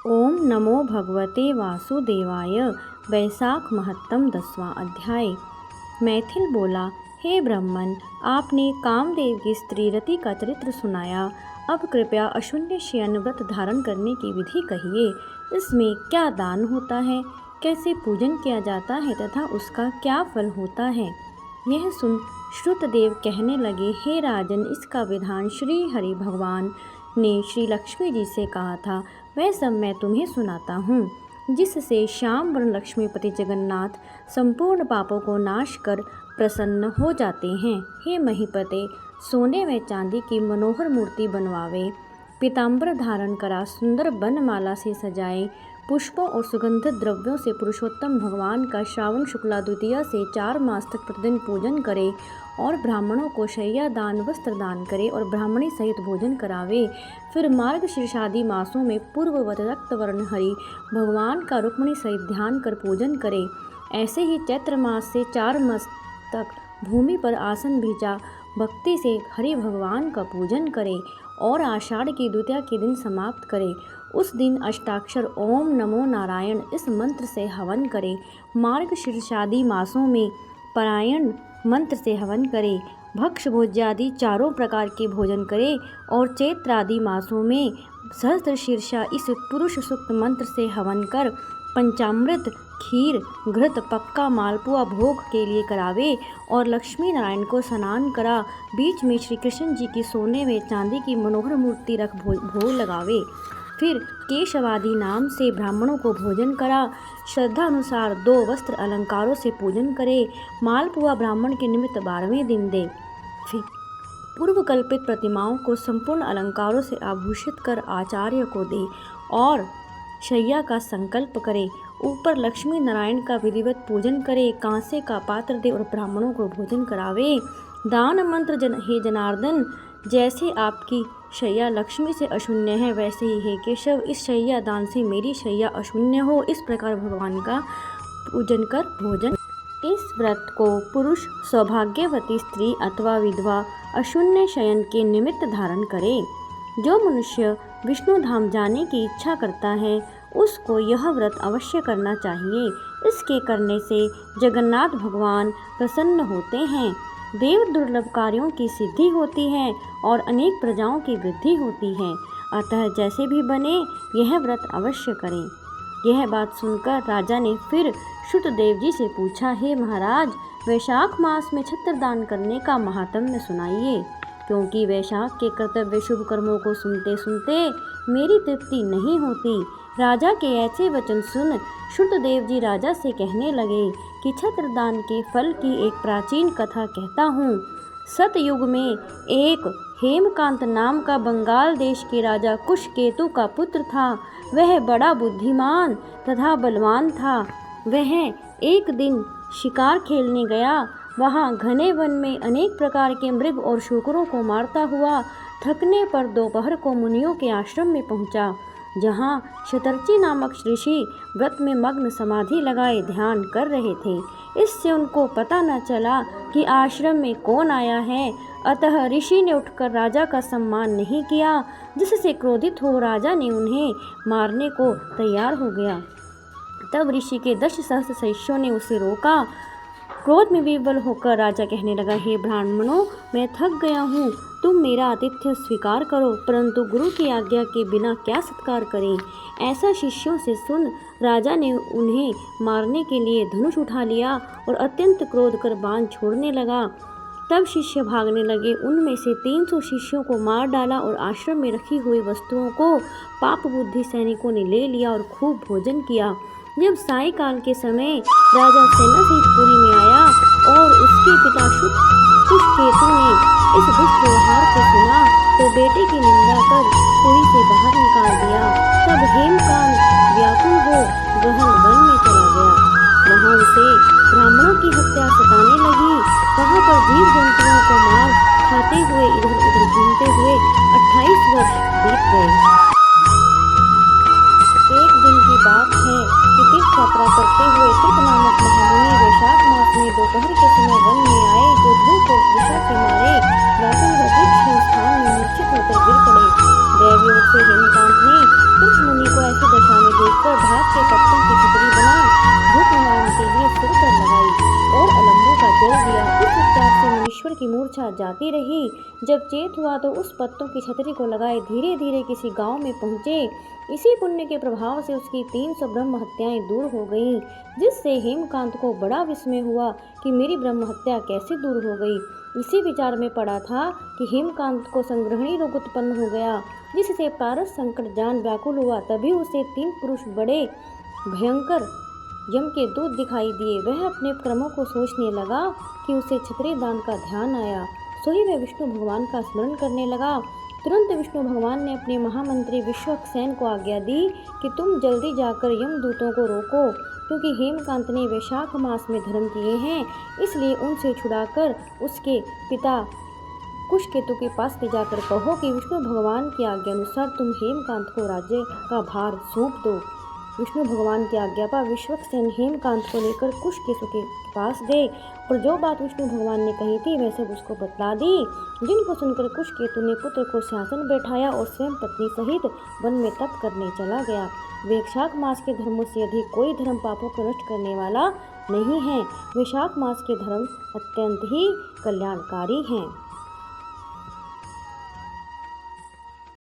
ओम नमो भगवते वासुदेवाय। वैशाख महत्तम 10वां अध्याय। मैथिल बोला, हे ब्राह्मण, आपने कामदेव की स्त्री रति का चरित्र सुनाया। अब कृपया अशून्य शयन व्रत धारण करने की विधि कहिए। इसमें क्या दान होता है, कैसे पूजन किया जाता है तथा उसका क्या फल होता है। यह सुन श्रुतदेव कहने लगे, हे राजन, इसका विधान श्री हरि भगवान ने श्री लक्ष्मी जी से कहा था, वह सब मैं तुम्हें सुनाता हूँ, जिससे श्याम वर्ण लक्ष्मीपति जगन्नाथ संपूर्ण पापों को नाश कर प्रसन्न हो जाते हैं। हे महीपते, सोने व चांदी की मनोहर मूर्ति बनवावे, पीताम्बर धारण करा, सुंदर बनमाला से सजाए, पुष्पों और सुगंधित द्रव्यों से पुरुषोत्तम भगवान का श्रावण शुक्ला द्वितीया से 4 मास तक प्रतिदिन पूजन करे और ब्राह्मणों को शय्या दान वस्त्र दान करे और ब्राह्मणी सहित भोजन करावे। फिर मार्गशीर्षादि मासों में पूर्ववत रक्त वर्ण हरि भगवान का रुक्मिणी सहित ध्यान कर पूजन करे। ऐसे ही चैत्र मास से 4 मास तक भूमि पर आसन भीजा भक्ति से हरि भगवान का पूजन करे और आषाढ़ की द्वितीया के दिन समाप्त करे। उस दिन अष्टाक्षर ओम नमो नारायण इस मंत्र से हवन करे। मार्गशीर्षादि मासों में पारायण मंत्र से हवन करे। भक्ष भोज्यादि 4 प्रकार के भोजन करे और चैत्रादि मासों में सहस्त्रशीर्षा इस पुरुष सूक्त मंत्र से हवन कर पंचामृत, खीर, घृत, पक्का मालपुआ भोग के लिए करावे और लक्ष्मी नारायण को स्नान करा। बीच में श्री कृष्ण जी की सोने में चांदी की मनोहर मूर्ति रख भोग लगावे। फिर केशवादि नाम से ब्राह्मणों को भोजन करा। श्रद्धा अनुसार 2 वस्त्र अलंकारों से पूजन करे। मालपुआ ब्राह्मण के निमित्त 12वें दिन दे। फिर पूर्व कल्पित प्रतिमाओं को संपूर्ण अलंकारों से आभूषित कर आचार्य को दे और शय्या का संकल्प करे। ऊपर लक्ष्मी नारायण का विधिवत पूजन करे। कांसे का पात्र दे और ब्राह्मणों को भोजन करावे। दान मंत्र हे जनार्दन, जैसे आपकी शय्या लक्ष्मी से अशून्य है, वैसे ही हे केशव, इस शय्या दान से मेरी शय्या अशून्य हो। इस प्रकार भगवान का पूजन कर भोजन। इस व्रत को पुरुष सौभाग्यवती स्त्री अथवा विधवा अशून्य शयन के निमित्त धारण करे। जो मनुष्य विष्णु धाम जाने की इच्छा करता है, उसको यह व्रत अवश्य करना चाहिए। इसके करने से जगन्नाथ भगवान प्रसन्न होते हैं, देव दुर्लभ कार्यों की सिद्धि होती है और अनेक प्रजाओं की वृद्धि होती है। अतः जैसे भी बने यह व्रत अवश्य करें। यह बात सुनकर राजा ने फिर श्रुतदेव जी से पूछा, हे महाराज, वैशाख मास में छत्रदान करने का महात्म्य सुनाइए, क्योंकि वैशाख के कर्तव्य शुभ कर्मों को सुनते सुनते मेरी तृप्ति नहीं होती। राजा के ऐसे वचन सुन श्रुतदेव जी राजा से कहने लगे कि छत्रदान के फल की एक प्राचीन कथा कहता हूँ। सतयुग में एक हेमकांत नाम का बंगाल देश के राजा कुशकेतु का पुत्र था। वह बड़ा बुद्धिमान तथा बलवान था। वह एक दिन शिकार खेलने गया। वहाँ घने वन में अनेक प्रकार के मृग और शूकरों को मारता हुआ थकने पर दोपहर को मुनियों के आश्रम में पहुँचा, जहाँ शतर्ची नामक ऋषि व्रत में मग्न समाधि लगाए ध्यान कर रहे थे। इससे उनको पता न चला कि आश्रम में कौन आया है। अतः ऋषि ने उठकर राजा का सम्मान नहीं किया, जिससे क्रोधित हो राजा ने उन्हें मारने को तैयार हो गया। तब ऋषि के 10 सहस्त्र शिष्यों ने उसे रोका। क्रोध में विवल होकर राजा कहने लगा, हे ब्राह्मणों, मैं थक गया हूँ, तुम मेरा आतिथ्य स्वीकार करो, परंतु गुरु की आज्ञा के बिना क्या सत्कार करें। ऐसा शिष्यों से सुन राजा ने उन्हें मारने के लिए धनुष उठा लिया और अत्यंत क्रोध कर बाण छोड़ने लगा। तब शिष्य भागने लगे। उनमें से 300 शिष्यों को मार डाला और आश्रम में रखी हुई वस्तुओं को पाप बुद्धि सैनिकों ने ले लिया और खूब भोजन किया। जब सायंकाल के समय राजा सेना सहित पुरी में आया और उसके पिता कुशकेतु ने इस दुष्ट व्यवहार को सुना, तो बेटे की निंदा कर पुरी से बाहर निकाल दिया। तब हेमकांत व्याकुल हो गहन वन में चला गया। वहाँ उसे ब्राह्मणों की हत्या सताने लगी। वहाँ पर जीव जंतुओं को मार खाते हुए इधर उधर घूमते हुए 28 वर्ष बीत गए। एक दिन की बात है कि तीर्थ यात्रा करते हुए कृत नामक महामुनि वैशाख मास में दोपहर के समय वन में आए, जो धूप और तृषा के मारे व्याकुल हो वृक्ष स्थान में मूर्छित होकर गिर पड़े। दैवयोग से हेमकांत ने कृत मुनि को ऐसी दशा देखकर भाग के पत्तों की छतरी बना, धूप मंगाने के लिए सिर पर लगाई और अलंबों का जल दिया। इस उपचार से मुनीश्वर की मूर्छा जाती रही। जब चेत हुआ तो उस पत्तों की छतरी को लगाए धीरे धीरे किसी गांव में पहुंचे। इसी पुण्य के प्रभाव से उसकी 300 ब्रह्म हत्याएं दूर हो गईं, जिससे हेमकांत को बड़ा विस्मय हुआ कि मेरी ब्रह्म हत्या कैसे दूर हो गई। इसी विचार में पड़ा था कि हेमकांत को संग्रहणी रोग उत्पन्न हो गया, जिससे पारस संकट जान व्याकुल हुआ। तभी उसे 3 पुरुष बड़े भयंकर यम के दूत दिखाई दिए। वह अपने कर्मों को सोचने लगा कि उसे छतरी दान का ध्यान आया। सो ही वह विष्णु भगवान का स्मरण करने लगा। तुरंत विष्णु भगवान ने अपने महामंत्री विश्वक्सेन को आज्ञा दी कि तुम जल्दी जाकर यमदूतों को रोको, क्योंकि हेमकांत ने वैशाख मास में धर्म किए हैं, इसलिए उनसे छुड़ाकर उसके पिता कुशकेतु के पास ले जाकर कहो कि विष्णु भगवान की आज्ञा अनुसार तुम हेमकांत को राज्य का भार सौंप दो। विष्णु भगवान की आज्ञा पर विश्वक्सेन हेमकांत को लेकर कुशकेतु के पास गए और जो बात विष्णु भगवान ने कही थी वह सब उसको बतला दी, जिनको सुनकर कुशकेतु ने पुत्र को सिंहासन बैठाया और स्वयं पत्नी सहित वन में तप करने चला गया। वैशाख मास के धर्मों से अधिक कोई धर्म पापों को नष्ट करने वाला नहीं है। वैशाख मास के धर्म अत्यंत ही कल्याणकारी हैं।